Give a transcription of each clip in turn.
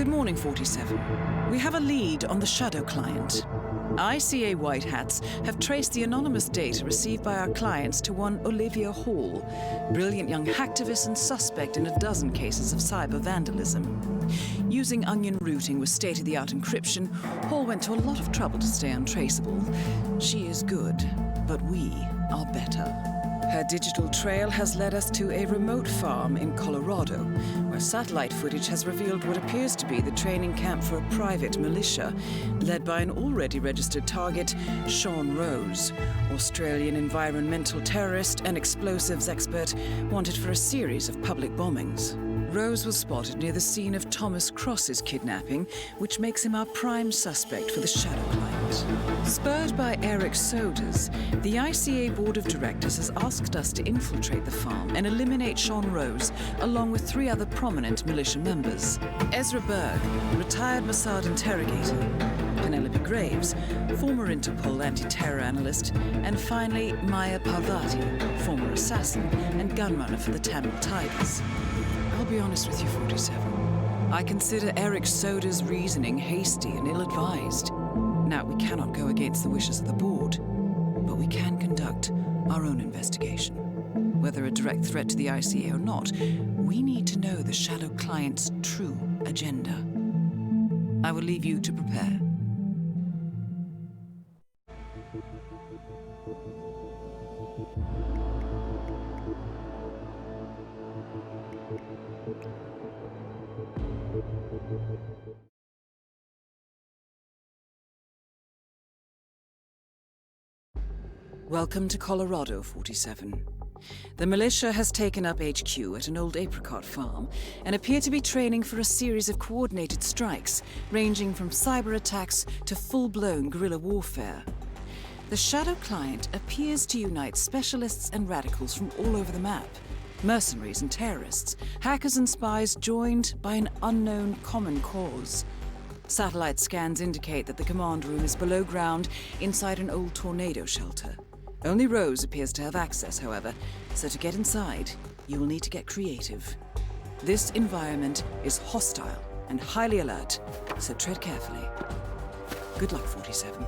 Good morning, 47. We have a lead on the Shadow client. ICA White Hats have traced the anonymous data received by our clients to one Olivia Hall, brilliant young hacktivist and suspect in a dozen cases of cyber vandalism. Using onion routing with state-of-the-art encryption, Hall went to a lot of trouble to stay untraceable. She is good, but we are better. Her digital trail has led us to a remote farm in Colorado, where satellite footage has revealed what appears to be the training camp for a private militia, led by an already registered target, Sean Rose, Australian environmental terrorist and explosives expert wanted for a series of public bombings. Rose was spotted near the scene of Thomas Cross's kidnapping, which makes him our prime suspect for the Shadow client. Spurred by Eric Sodas, the ICA Board of Directors has asked us to infiltrate the farm and eliminate Sean Rose, along with 3 other prominent militia members. Ezra Berg, retired Mossad interrogator, Penelope Graves, former Interpol anti-terror analyst, and finally Maya Parvati, former assassin and gunrunner for the Tamil Tigers. I'll be honest with you, 47. I consider Eric Soda's reasoning hasty and ill-advised. Now, we cannot go against the wishes of the board, but we can conduct our own investigation. Whether a direct threat to the ICA or not, we need to know the Shadow client's true agenda. I will leave you to prepare. Welcome to Colorado, 47. The militia has taken up HQ at an old apricot farm and appear to be training for a series of coordinated strikes, ranging from cyber attacks to full-blown guerrilla warfare. The Shadow client appears to unite specialists and radicals from all over the map. Mercenaries and terrorists, hackers and spies joined by an unknown common cause. Satellite scans indicate that the command room is below ground inside an old tornado shelter. Only Rose appears to have access, however, so to get inside, you will need to get creative. This environment is hostile and highly alert, so tread carefully. Good luck, 47.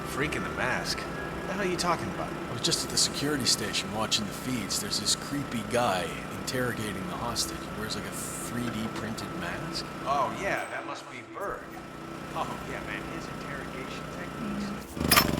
Freak in the mask? What the hell are you talking about? I was just at the security station watching the feeds. There's this creepy guy interrogating the hostage. He wears like a 3D printed mask. Oh, yeah, that must be Berg. Oh, yeah, man, his interrogation techniques.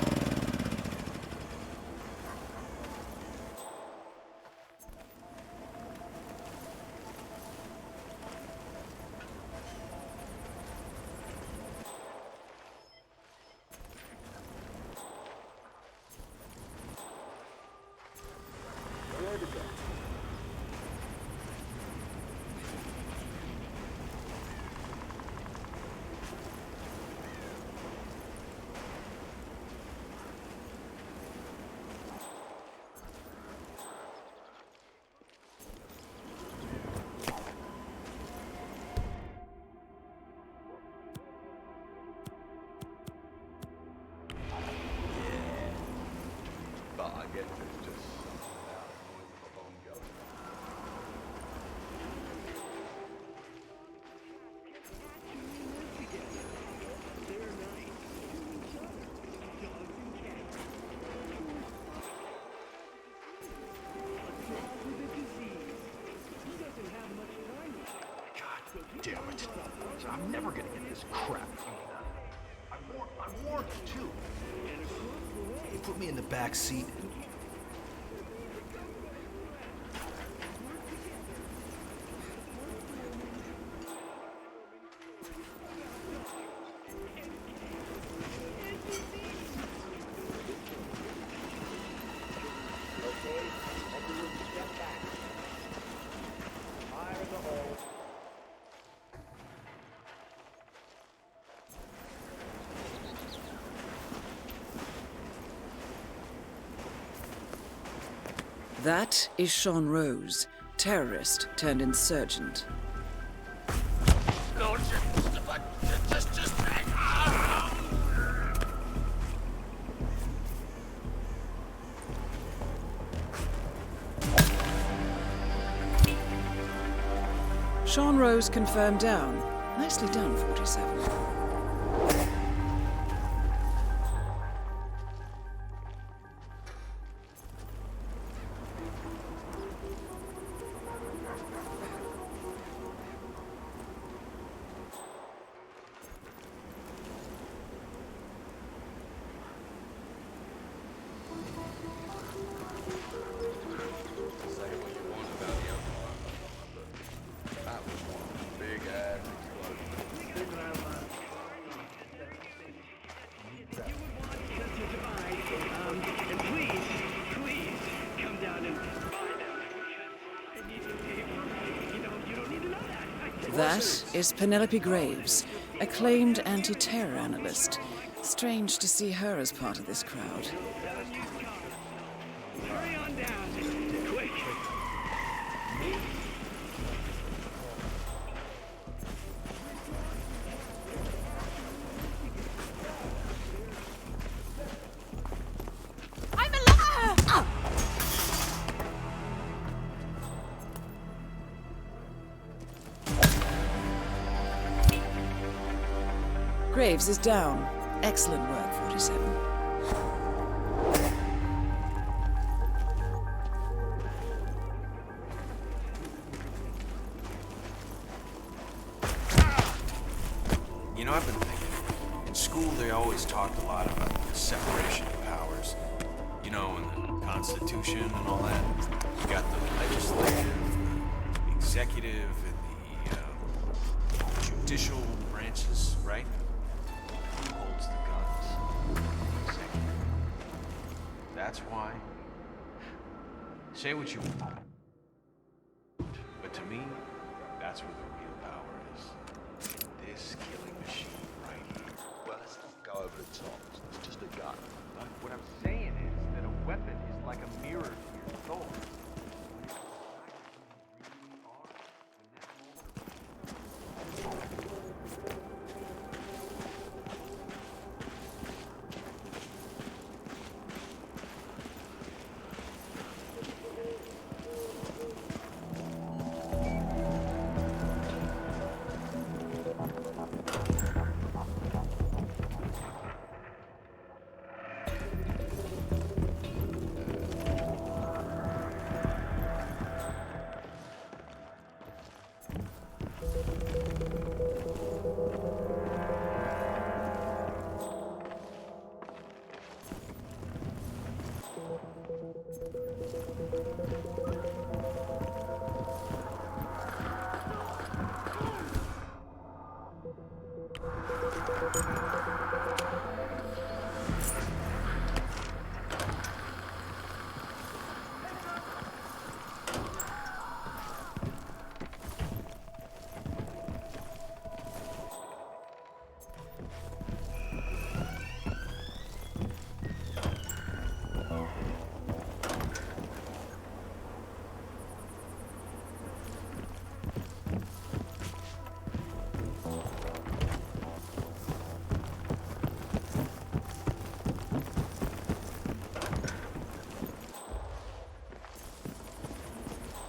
Damn it. I'm never gonna get this crap. I'm warned too. He put me in the back seat. That is Sean Rose, terrorist turned insurgent. No, just Sean Rose confirmed down. Nicely done, 47. That is Penelope Graves, acclaimed anti-terror analyst. Strange to see her as part of this crowd. Hurry on down, quick. I'm alive! Graves is down. Excellent work, 47. You know, I've been thinking, in school they always talked a lot about the separation of powers. You know, and the Constitution and all that. You got the legislative, the executive, and the judicial branches, right? Who holds the guns? The executive. That's why. Say what you want. But to me, that's where the real power is. This killing machine right here. Well, let's not go over the top. It's just a gun. What I'm saying is that a weapon is like a mirror to your soul.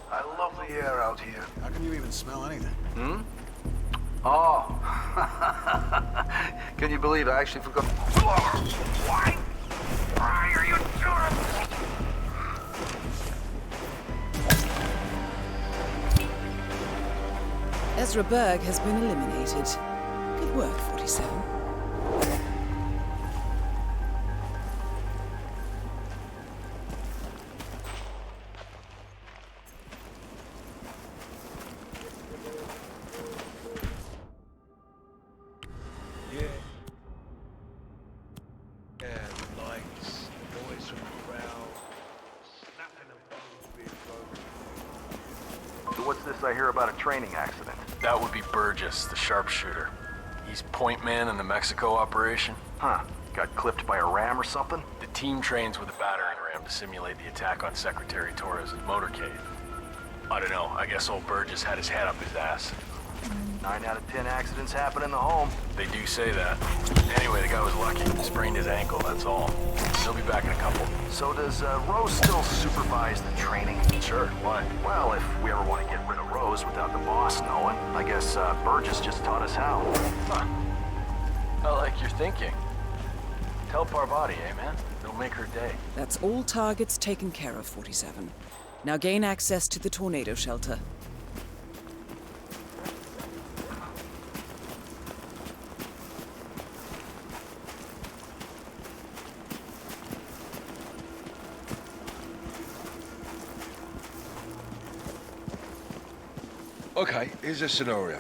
I love the air out here. How can you even smell anything? Oh. Can you believe I actually forgot? Why? Why are you doing Ezra Berg has been eliminated. Good work, 47. Yeah, the lights, the noise from the crowd, snapping of bones being broken. What's this I hear about a training accident? That would be Burgess, the sharpshooter. He's point man in the Mexico operation. Huh. Got clipped by a ram or something? The team trains with a battering ram to simulate the attack on Secretary Torres' motorcade. I don't know, I guess old Burgess had his head up his ass. 9 out of 10 accidents happen in the home. They do say that. Anyway, the guy was lucky. Sprained his ankle, that's all. He'll be back in a couple. So does Rose still supervise the training? Sure, why? Well, if we ever want to get rid of Rose without the boss knowing, I guess Burgess just taught us how. Huh. I like your thinking. Tell Parvati, eh, man? It'll make her day. That's all targets taken care of, 47. Now gain access to the tornado shelter. Okay, here's a scenario.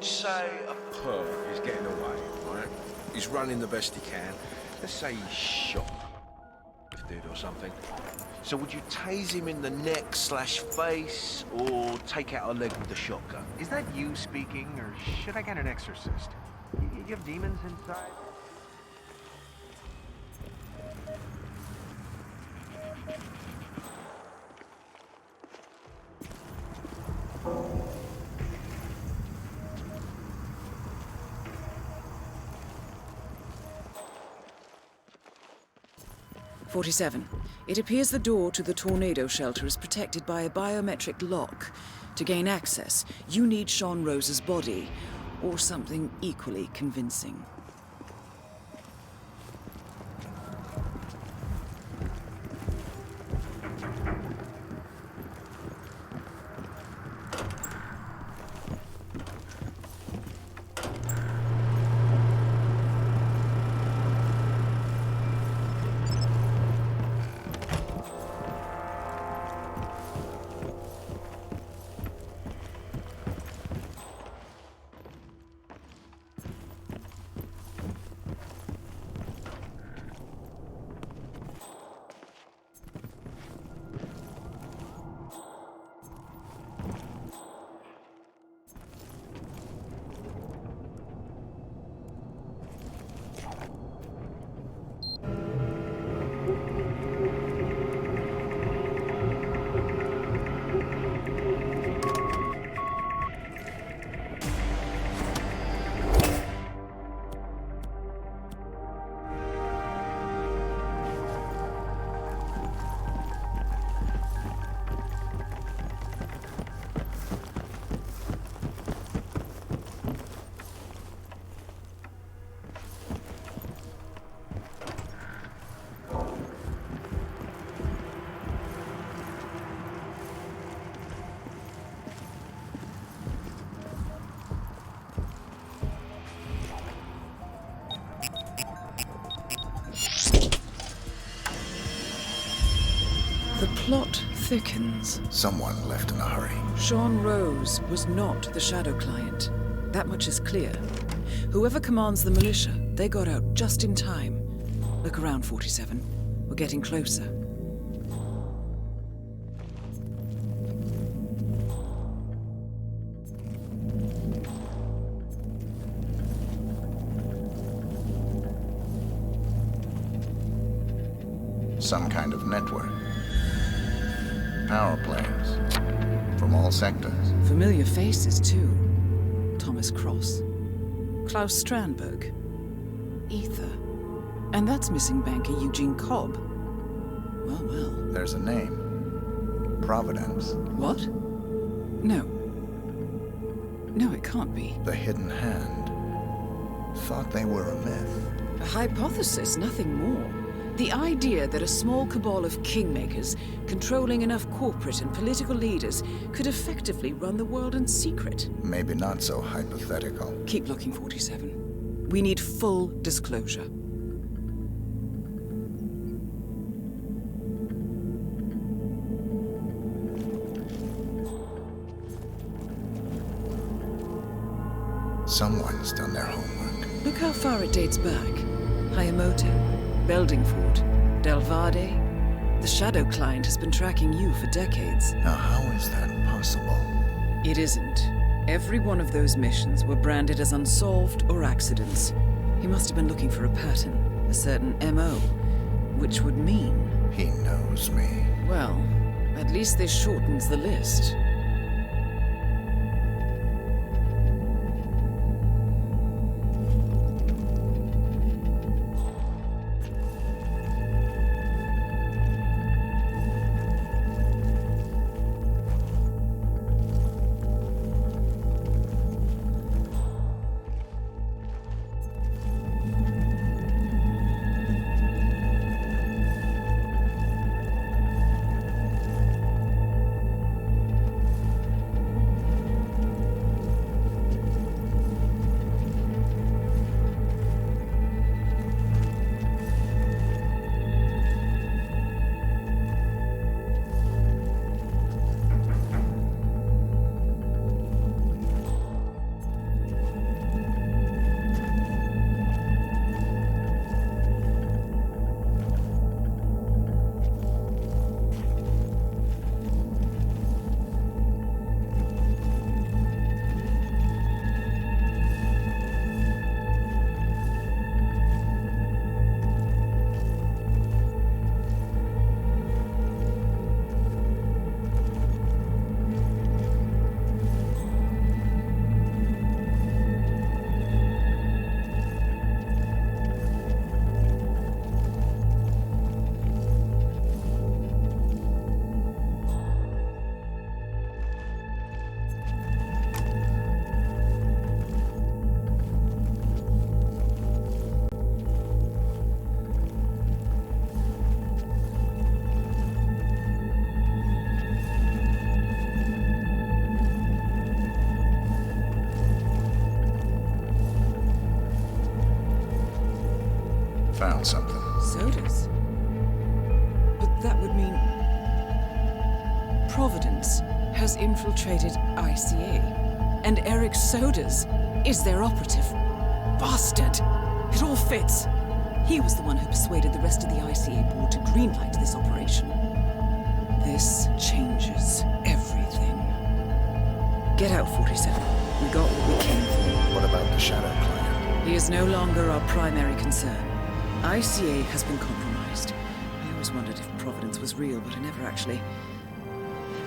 Say a perv is getting away, right? He's running the best he can. Let's say he's shot a dude or something. So would you tase him in the neck/face or take out a leg with the shotgun? Is that you speaking, or should I get an exorcist? You have demons inside? 47. It appears the door to the tornado shelter is protected by a biometric lock. To gain access, you need Sean Rose's body, or something equally convincing. The plot thickens. Someone left in a hurry. Sean Rose was not the Shadow Client. That much is clear. Whoever commands the militia, they got out just in time. Look around, 47. We're getting closer. Some kind of network. Power planes. From all sectors. Familiar faces, too. Thomas Cross. Klaus Strandberg. Ether. And that's missing banker Eugene Cobb. Well, well. There's a name. Providence. What? No. No, it can't be. The Hidden Hand. Thought they were a myth. A hypothesis, nothing more. The idea that a small cabal of kingmakers, controlling enough corporate and political leaders, could effectively run the world in secret. Maybe not so hypothetical. Keep looking, 47. We need full disclosure. Someone's done their homework. Look how far it dates back. Hayamoto, Beldingford, Delvade. The Shadow Client has been tracking you for decades. Now, how is that possible? It isn't. Every one of those missions were branded as unsolved or accidents. He must have been looking for a pattern, a certain MO, which would mean He knows me. Well, at least this shortens the list. Found something. Sodas? But that would mean... Providence has infiltrated ICA, and Eric Sodas is their operative. Bastard! It all fits. He was the one who persuaded the rest of the ICA board to greenlight this operation. This changes everything. Get out, 47. We got what we came for. What about the Shadow Client? He is no longer our primary concern. ICA has been compromised. I always wondered if Providence was real, but I never actually...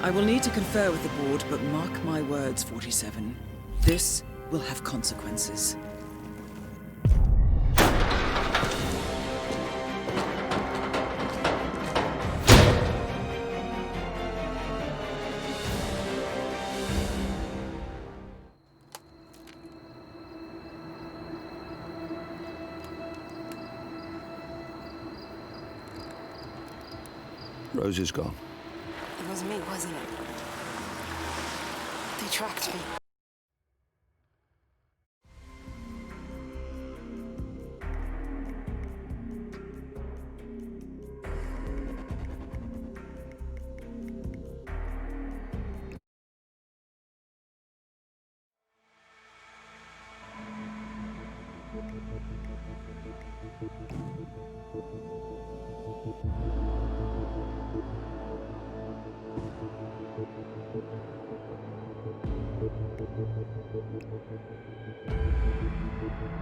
I will need to confer with the board, but mark my words, 47. This will have consequences. Rose is gone. It was me, wasn't it? They tracked me.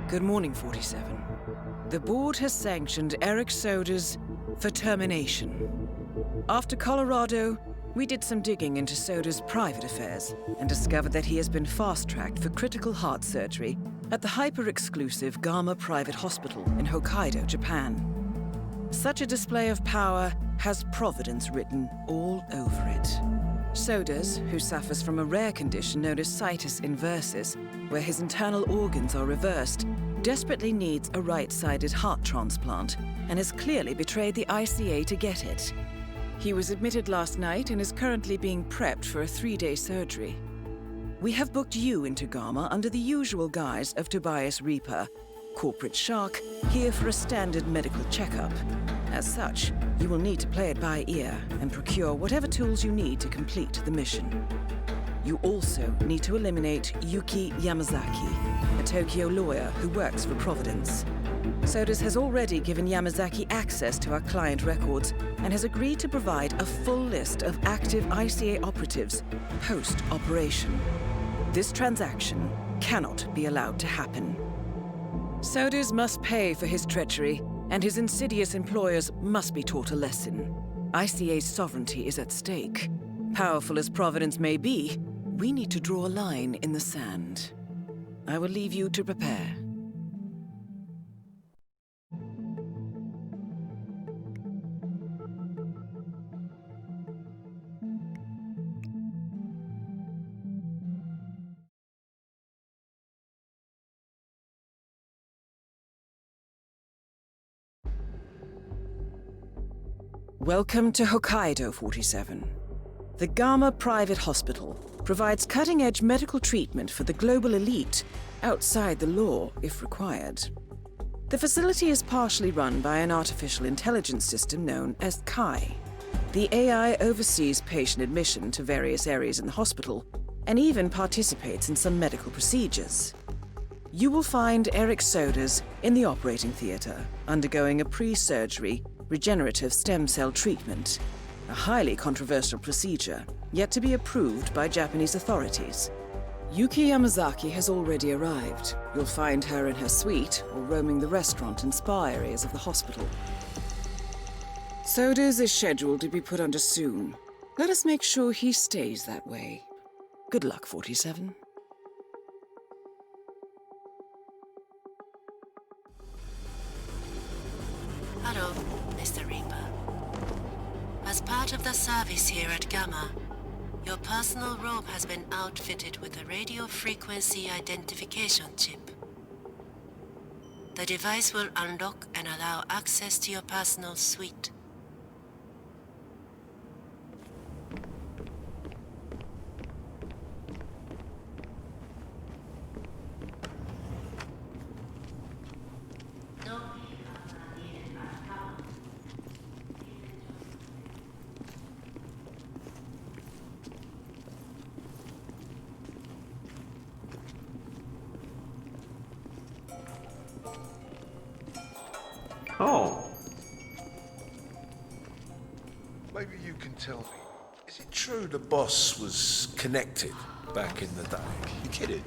Good morning, 47. The board has sanctioned Eric Sodas for termination. After Colorado, we did some digging into Soda's private affairs and discovered that he has been fast-tracked for critical heart surgery at the hyper-exclusive Gama Private Hospital in Hokkaido, Japan. Such a display of power has Providence written all over it. Sodas, who suffers from a rare condition known as situs inversus, where his internal organs are reversed, desperately needs a right-sided heart transplant and has clearly betrayed the ICA to get it. He was admitted last night and is currently being prepped for a 3-day surgery. We have booked you into Gama under the usual guise of Tobias Reaper, corporate shark, here for a standard medical checkup. As such, you will need to play it by ear and procure whatever tools you need to complete the mission. You also need to eliminate Yuki Yamazaki, a Tokyo lawyer who works for Providence. Sodas has already given Yamazaki access to our client records and has agreed to provide a full list of active ICA operatives post-operation. This transaction cannot be allowed to happen. Sodas must pay for his treachery, and his insidious employers must be taught a lesson. ICA's sovereignty is at stake. Powerful as Providence may be, we need to draw a line in the sand. I will leave you to prepare. Welcome to Hokkaido 47. The Gamma Private Hospital provides cutting-edge medical treatment for the global elite outside the law, if required. The facility is partially run by an artificial intelligence system known as Kai. The AI oversees patient admission to various areas in the hospital and even participates in some medical procedures. You will find Eric Soders in the operating theater, undergoing a pre-surgery regenerative stem cell treatment, a highly controversial procedure, yet to be approved by Japanese authorities. Yuki Yamazaki has already arrived. You'll find her in her suite or roaming the restaurant and spa areas of the hospital. Soders is scheduled to be put under soon. Let us make sure he stays that way. Good luck, 47. Hello, Mr. Reaper. As part of the service here at Gamma, your personal robe has been outfitted with a radio frequency identification chip. The device will unlock and allow access to your personal suite. Oh. Maybe you can tell me. Is it true the boss was connected back in the day? You kidding?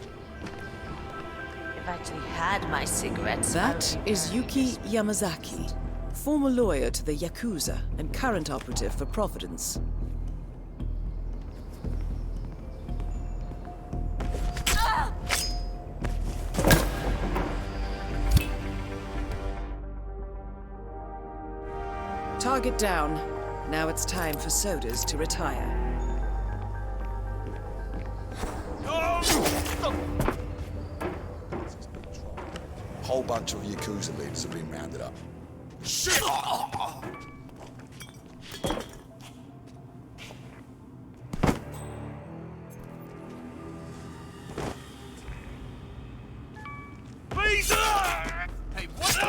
I've actually had my cigarettes. That is Yuki Yamazaki, former lawyer to the Yakuza and current operative for Providence. Target down. Now it's time for Soders to retire. Whole bunch of Yakuza leaders have been rounded up. Shit! Hey, what?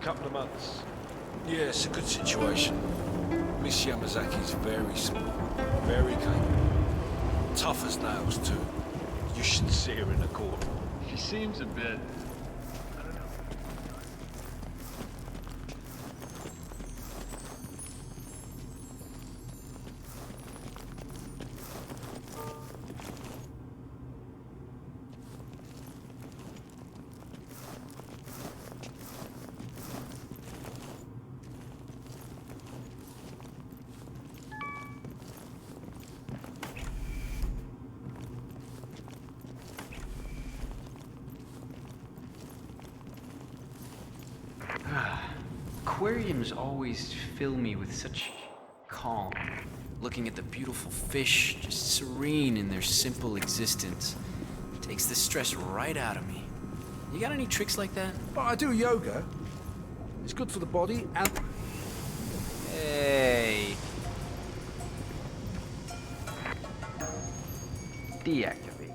couple of months. Yeah, it's a good situation. Miss Yamazaki's very smart, very capable. Tough as nails, too. You should see her in a court. She seems a bit... Aquariums always fill me with such calm. Looking at the beautiful fish, just serene in their simple existence, takes the stress right out of me. You got any tricks like that? Well, I do yoga. It's good for the body and... Hey. Deactivated.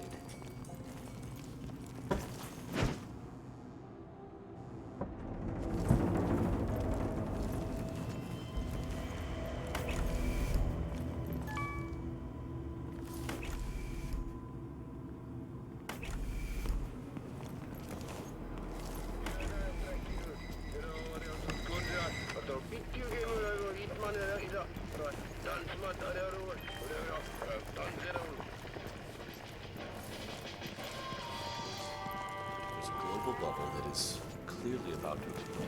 There's a global bubble that is clearly about to explode.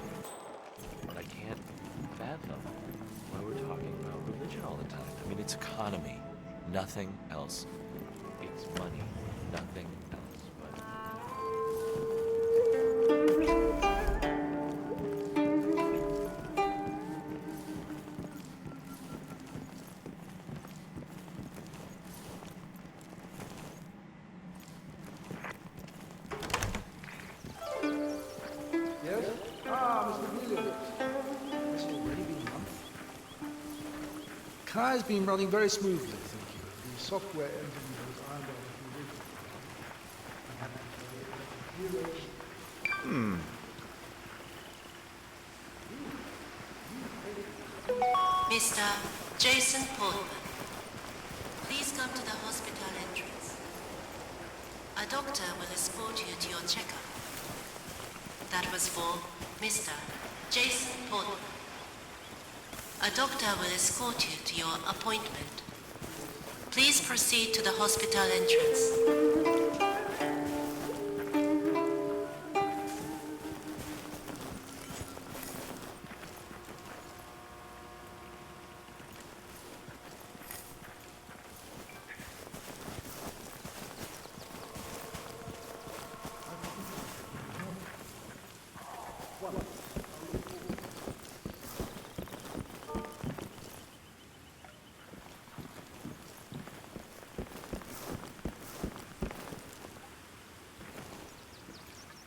But I can't fathom why we're talking about religion all the time. I mean, it's economy, nothing else. It's money, nothing else. But... Yes? Ah, Mr. Williams. It's already been a month. Car's been running very smoothly, thank you. The software engineer was ironed out a few weeks ago. Mr. Jason Portman, please come to the hospital entrance. A doctor will escort you to your checkup. That was for Mr. Jason Portman. A doctor will escort you to your appointment. Please proceed to the hospital entrance.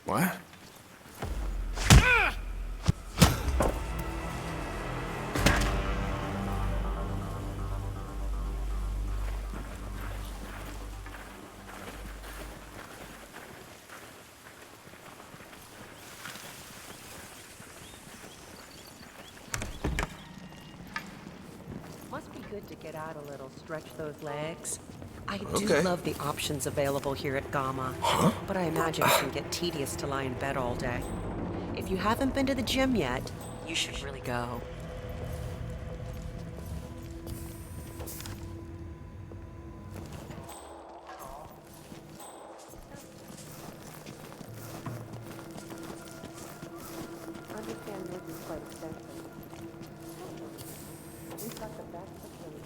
What? Must be good to get out a little, stretch those legs. I do Okay. love the options available here at Gamma, but I imagine it can get tedious to lie in bed all day. If you haven't been to the gym yet, you should really go. Understand this is quite expensive. We've got the best facility.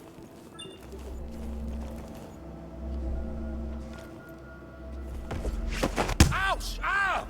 Ouch! Ah!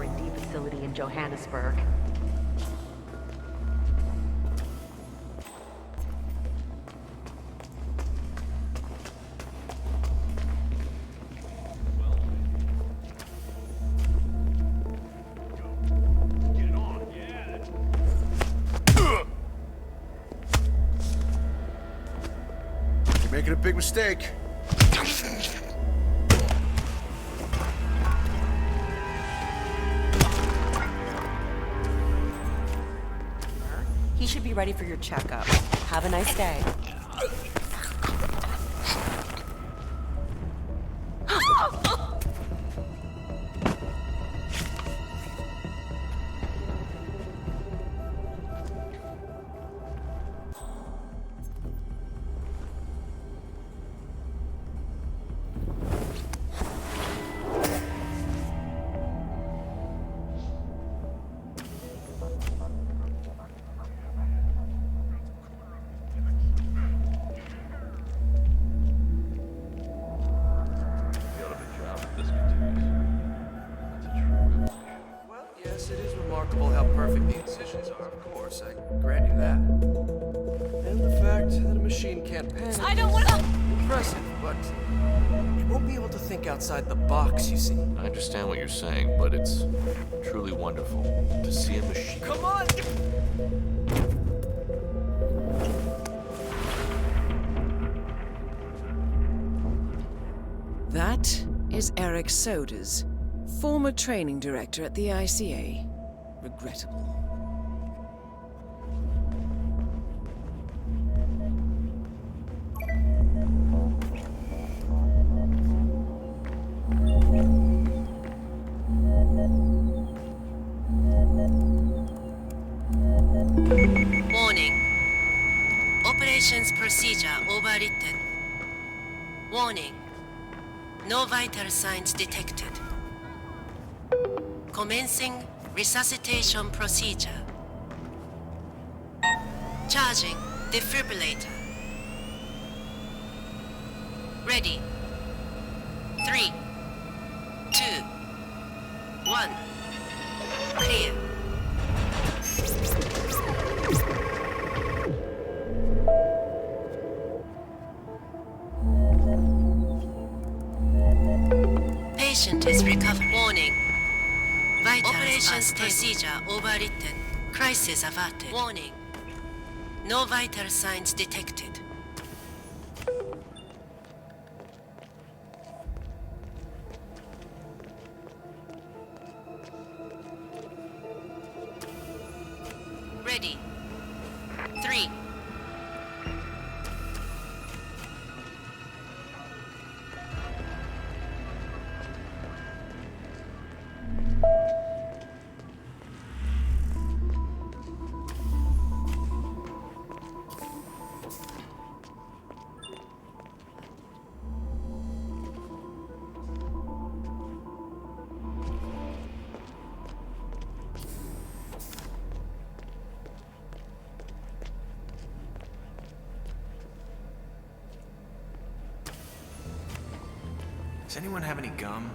R&D facility in Johannesburg. You're making a big mistake. He should be ready for your checkup. Have a nice day. Well, yes, it is remarkable how perfect the incisions are, of course. I grant you that. And the fact that a machine can't panic I don't want to. impressive, but it won't be able to think outside the box, you see. I understand what you're saying, but it's truly wonderful to see a machine. Come on! That is Eric Soders, former training director at the ICA. Regrettable. Warning. Operations procedure overwritten. Warning. No vital signs detected. Commencing resuscitation procedure. Charging defibrillator. Ready. 3, 2, 1. Clear. Patient is recovered. Warning. Vital operations procedure overwritten. Crisis averted. Warning. No vital signs detected. Ready. 3. Does anyone have any gum?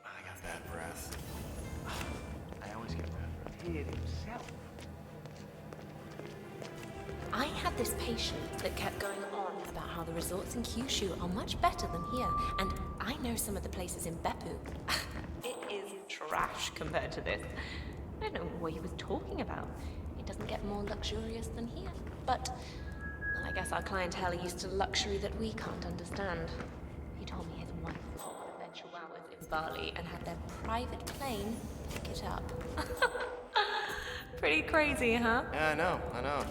I got bad breath. I always get bad breath. He himself. I had this patient that kept going on about how the resorts in Kyushu are much better than here, and I know some of the places in Beppu. It is trash compared to this. I don't know what he was talking about. It doesn't get more luxurious than here, but I guess our clientele are used to luxury that we can't understand. He told me his wife worked their chihuahuas in Bali and had their private plane pick it up. Pretty crazy, huh? Yeah, I know.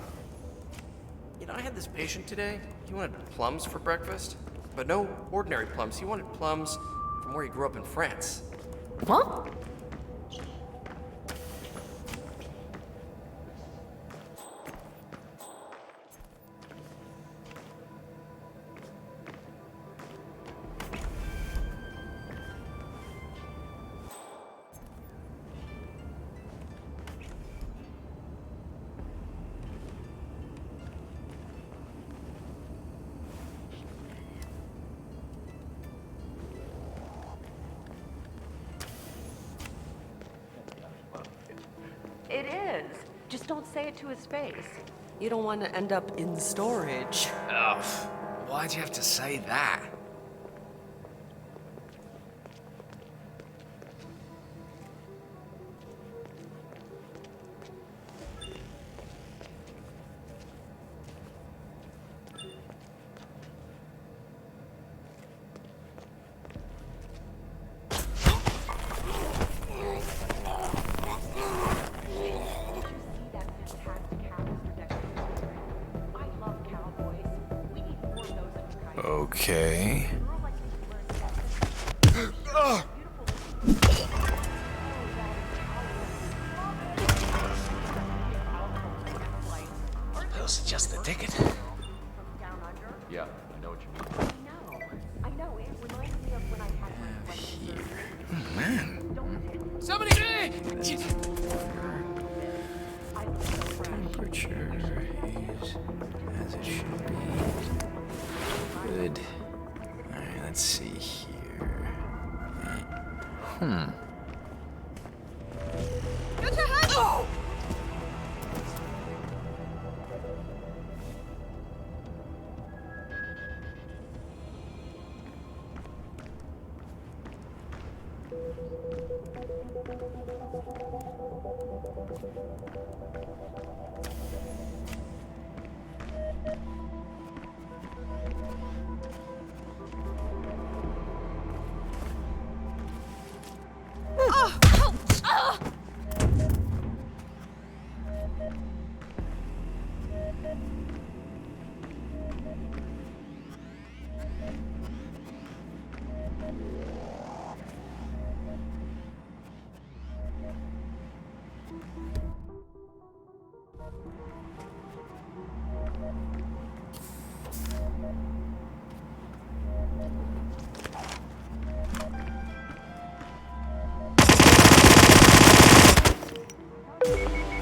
You know, I had this patient today. He wanted plums for breakfast, but no ordinary plums. He wanted plums from where he grew up in France. What? say it to his face. You don't want to end up in storage. Ugh, why'd you have to say that? Okay. Those are just the ticket. Yeah, I know what you mean. I know, it reminds me of when I had my Here. Oh, man. Somebody! Temperature is as it should be. Good. Alright, let's see here. Get your head! Oh!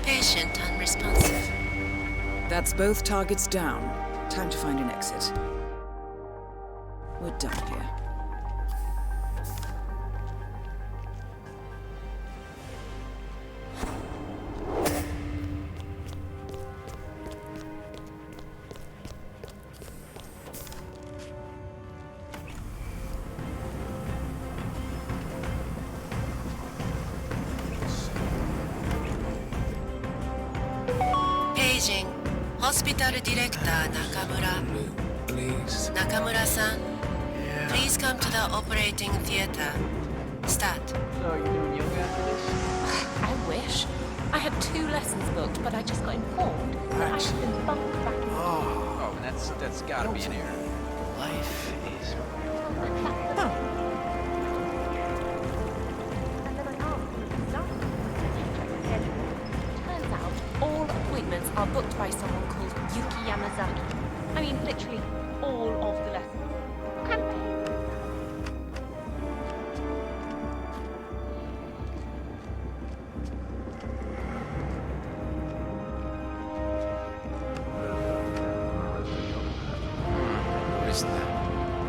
Patient unresponsive. That's both targets down. Time to find an exit. We're done here. Paging. Hospital Director Nakamura. Please. Nakamura-san, please come to the operating theater. Start. So, are you doing yoga after this? I wish. I had 2 lessons booked, but I just got informed that I have been bumped back. Oh, and that's gotta be an error. Life is... And then I asked him if he started. Check my schedule. Turns out all appointments are booked by someone called Yuki Yamazaki. I mean, literally all of the lessons. What kind of behavior is that? Noticed that.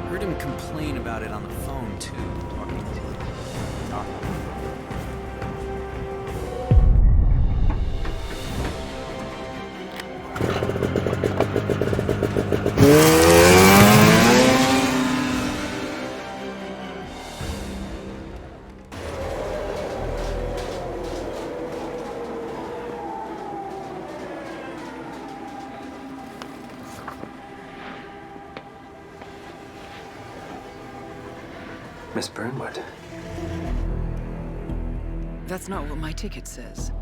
Heard him complain about it on the phone, too. Talking to Miss Burnwood. That's not what my ticket says.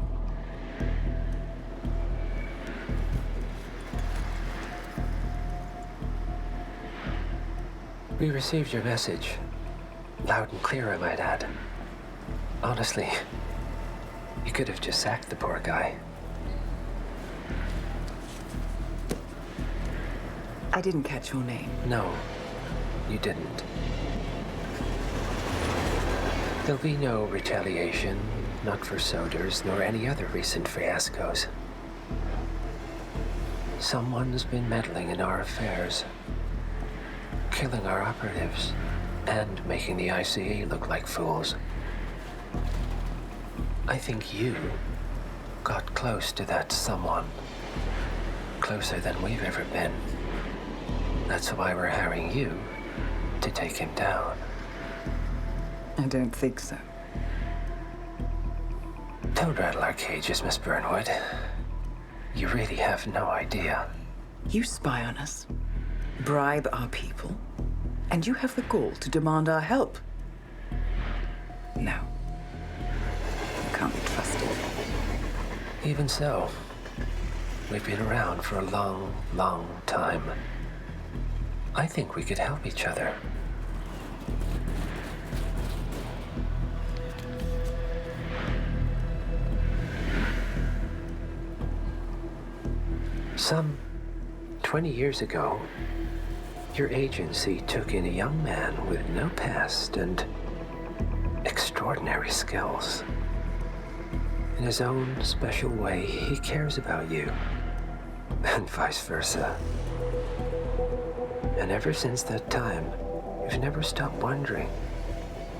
We received your message. Loud and clear, I might add. Honestly, you could have just sacked the poor guy. I didn't catch your name. No, you didn't. There'll be no retaliation, not for Soders, nor any other recent fiascos. Someone's been meddling in our affairs, killing our operatives, and making the ICE look like fools. I think you got close to that someone. Closer than we've ever been. That's why we're hiring you to take him down. I don't think so. Don't rattle our cages, Miss Burnwood. You really have no idea. You spy on us, bribe our people, and you have the gall to demand our help. No. You can't be trusted. Even so, we've been around for a long, long time. I think we could help each other. Some 20 years ago, your agency took in a young man with no past and extraordinary skills. In his own special way, he cares about you, and vice versa. And ever since that time, you've never stopped wondering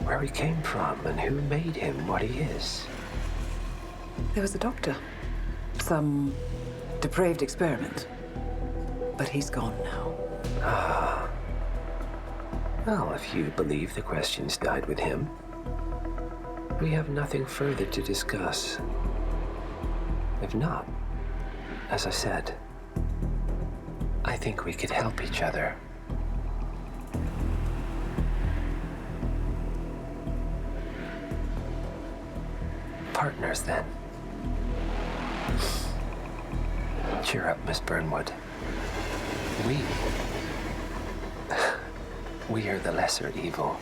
where he came from and who made him what he is. There was a doctor. Some depraved experiment. But he's gone now. Ah. Well, if you believe the questions died with him, we have nothing further to discuss. If not, as I said, I think we could help each other. Partners, then. Cheer up, Miss Burnwood. We are the lesser evil.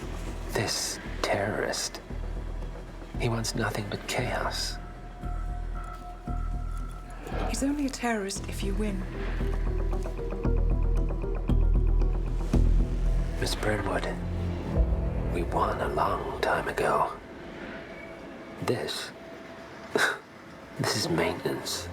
This terrorist. He wants nothing but chaos. He's only a terrorist if you win. Miss Burnwood, we won a long time ago. This is maintenance.